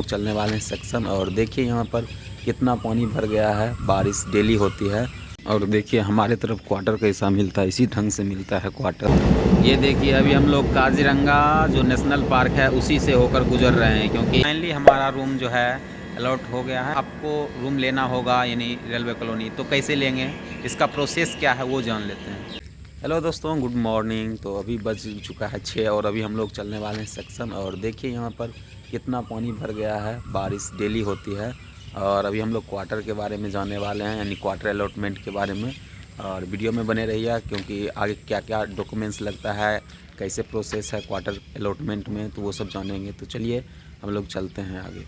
चलने वाले हैं सेक्शन। और देखिए यहाँ पर कितना पानी भर गया है, बारिश डेली होती है। और देखिए हमारे तरफ क्वार्टर कैसा मिलता है, इसी ढंग से मिलता है क्वार्टर। ये देखिए अभी हम लोग काजीरंगा जो नेशनल पार्क है उसी से होकर गुजर रहे हैं, क्योंकि फाइनली हमारा रूम जो है अलॉट हो गया है। आपको रूम लेना होगा यानी रेलवे कॉलोनी, तो कैसे लेंगे, इसका प्रोसेस क्या है वो जान लेते हैं। हेलो दोस्तों, गुड मॉर्निंग। तो अभी बज चुका है 6 और अभी हम लोग चलने वाले हैं सेक्शन। और देखिए यहाँ पर कितना पानी भर गया है, बारिश डेली होती है। और अभी हम लोग क्वार्टर के बारे में जानने वाले हैं, यानी क्वार्टर अलॉटमेंट के बारे में। और वीडियो में बने रहिए, क्योंकि आगे क्या क्या डॉक्यूमेंट्स लगता है, कैसे प्रोसेस है क्वार्टर अलॉटमेंट में, तो वो सब जानेंगे। तो चलिए हम लोग चलते हैं आगे।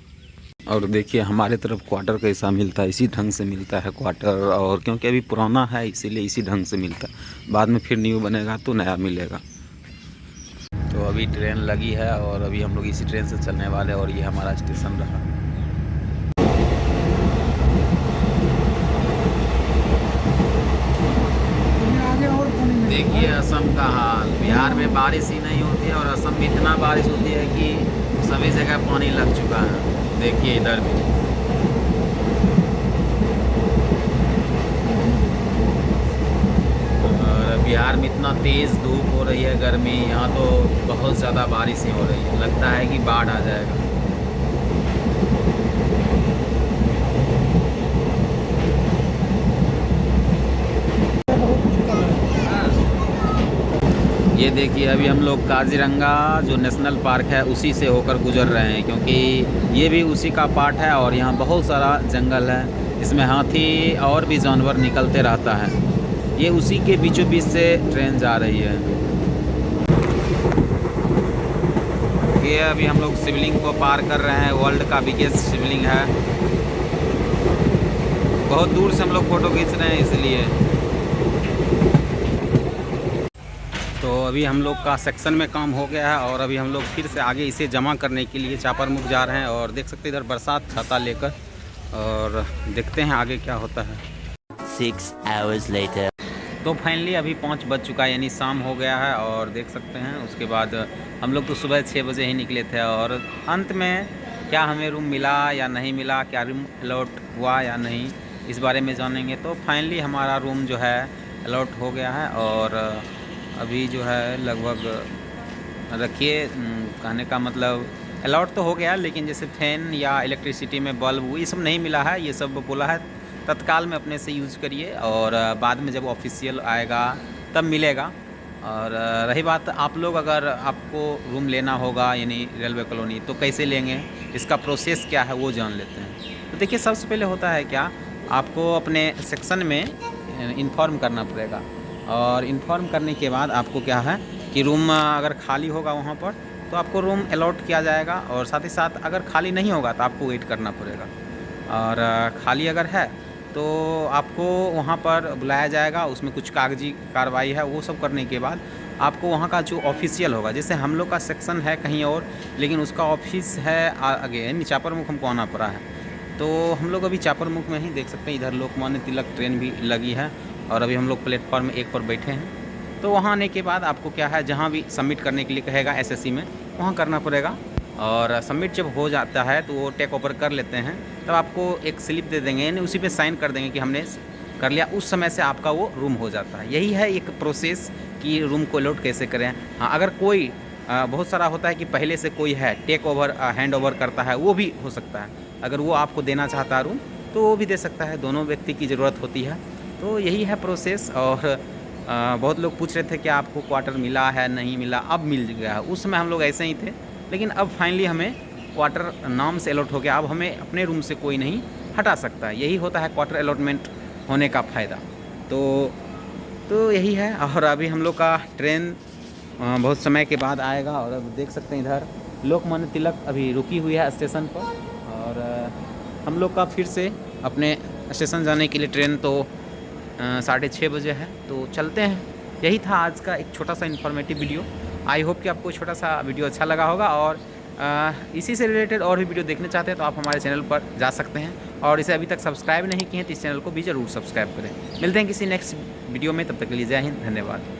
और देखिए हमारे तरफ क्वार्टर कैसा मिलता है, इसी ढंग से मिलता है क्वार्टर। और क्योंकि अभी पुराना है इसीलिए इसी ढंग से मिलता है, बाद में फिर न्यू बनेगा तो नया मिलेगा। तो अभी ट्रेन लगी है और अभी हम लोग इसी ट्रेन से चलने वाले हैं और ये हमारा स्टेशन रहा। देखिए असम का हाल, बिहार में बारिश ही नहीं होती है और असम में इतना बारिश होती है कि सभी जगह पानी लग चुका है। देखिए इधर भी। और बिहार में इतना तेज़ धूप हो रही है, गर्मी, यहाँ तो बहुत ज़्यादा बारिश ही हो रही है, लगता है कि बाढ़ आ जाएगा। ये देखिए अभी हम लोग काजीरंगा जो नेशनल पार्क है उसी से होकर गुजर रहे हैं, क्योंकि ये भी उसी का पार्ट है। और यहाँ बहुत सारा जंगल है, इसमें हाथी और भी जानवर निकलते रहता है। ये उसी के बीचों बीच से ट्रेन जा रही है। ये अभी हम लोग शिवलिंग को पार कर रहे हैं, वर्ल्ड का बिगेस्ट शिवलिंग है। बहुत दूर से हम लोग फ़ोटो खींच रहे हैं इसलिए। तो अभी हम लोग का सेक्शन में काम हो गया है और अभी हम लोग फिर से आगे इसे जमा करने के लिए चापरमुख जा रहे हैं। और देख सकते हैं इधर बरसात छाता लेकर, और देखते हैं आगे क्या होता है। 6 hours later. तो फाइनली अभी 5 बज चुका है, यानी शाम हो गया है। और देख सकते हैं उसके बाद हम लोग तो सुबह 6 बजे ही निकले थे। और अंत में क्या हमें रूम मिला या नहीं मिला, क्या रूम अलॉट हुआ या नहीं, इस बारे में जानेंगे। तो फाइनली हमारा रूम जो है अलॉट हो गया है। और अभी जो है लगभग रखिए, कहने का मतलब अलॉट तो हो गया, लेकिन जैसे फैन या इलेक्ट्रिसिटी में बल्ब ये सब नहीं मिला है। ये सब बोला है तत्काल में अपने से यूज़ करिए, और बाद में जब ऑफिशियल आएगा तब मिलेगा। और रही बात आप लोग, अगर आपको रूम लेना होगा यानी रेलवे कॉलोनी, तो कैसे लेंगे, इसका प्रोसेस क्या है वो जान लेते हैं। तो देखिए सबसे पहले होता है क्या, आपको अपने सेक्शन में इन्फॉर्म करना पड़ेगा। और इन्फॉर्म करने के बाद आपको क्या है कि रूम अगर खाली होगा वहाँ पर तो आपको रूम अलॉट किया जाएगा। और साथ ही साथ अगर खाली नहीं होगा तो आपको वेट करना पड़ेगा। और खाली अगर है तो आपको वहाँ पर बुलाया जाएगा, उसमें कुछ कागजी कार्रवाई है, वो सब करने के बाद आपको वहाँ का जो ऑफिशियल होगा, जैसे हम लोग का सेक्शन है कहीं और, लेकिन उसका ऑफिस है आगे, यानी चापरमुख हमको आना पड़ा है। तो हम लोग अभी चापरमुख में ही देख सकते हैं, इधर लोकमान्य तिलक ट्रेन भी लगी है। और अभी हम लोग प्लेटफॉर्म 1 पर बैठे हैं। तो वहाँ आने के बाद आपको क्या है, जहाँ भी सबमिट करने के लिए कहेगा एसएससी में, वहाँ करना पड़ेगा। और सबमिट जब हो जाता है तो वो टेक ओवर कर लेते हैं, तब आपको एक स्लिप दे देंगे, यानी उसी पे साइन कर देंगे कि हमने कर लिया। उस समय से आपका वो रूम हो जाता है। यही है एक प्रोसेस कि रूम को अलॉट कैसे करें। हाँ, अगर कोई बहुत सारा होता है कि पहले से कोई है टेक ओवर हैंड ओवर करता है, वो भी हो सकता है। अगर वो आपको देना चाहता है रूम तो वो भी दे सकता है, दोनों व्यक्ति की ज़रूरत होती है। तो यही है प्रोसेस। और बहुत लोग पूछ रहे थे कि आपको क्वार्टर मिला है नहीं मिला, अब मिल गया है। उस समय हम लोग ऐसे ही थे, लेकिन अब फाइनली हमें क्वार्टर नाम से अलॉट हो गया। अब हमें अपने रूम से कोई नहीं हटा सकता है। यही होता है क्वार्टर अलॉटमेंट होने का फ़ायदा। तो यही है। और अभी हम लोग का ट्रेन बहुत समय के बाद आएगा। और अब देख सकते हैं इधर लोकमान्य तिलक अभी रुकी हुई है स्टेशन पर। और हम लोग का फिर से अपने स्टेशन जाने के लिए ट्रेन तो 6:30 बजे है, तो चलते हैं। यही था आज का एक छोटा सा इन्फॉर्मेटिव वीडियो। आई होप कि आपको छोटा सा वीडियो अच्छा लगा होगा। और इसी से रिलेटेड और भी वीडियो देखना चाहते हैं तो आप हमारे चैनल पर जा सकते हैं। और इसे अभी तक सब्सक्राइब नहीं किए हैं तो इस चैनल को भी ज़रूर सब्सक्राइब करें। मिलते हैं किसी नेक्स्ट वीडियो में, तब तक के लिए जय हिंद, धन्यवाद।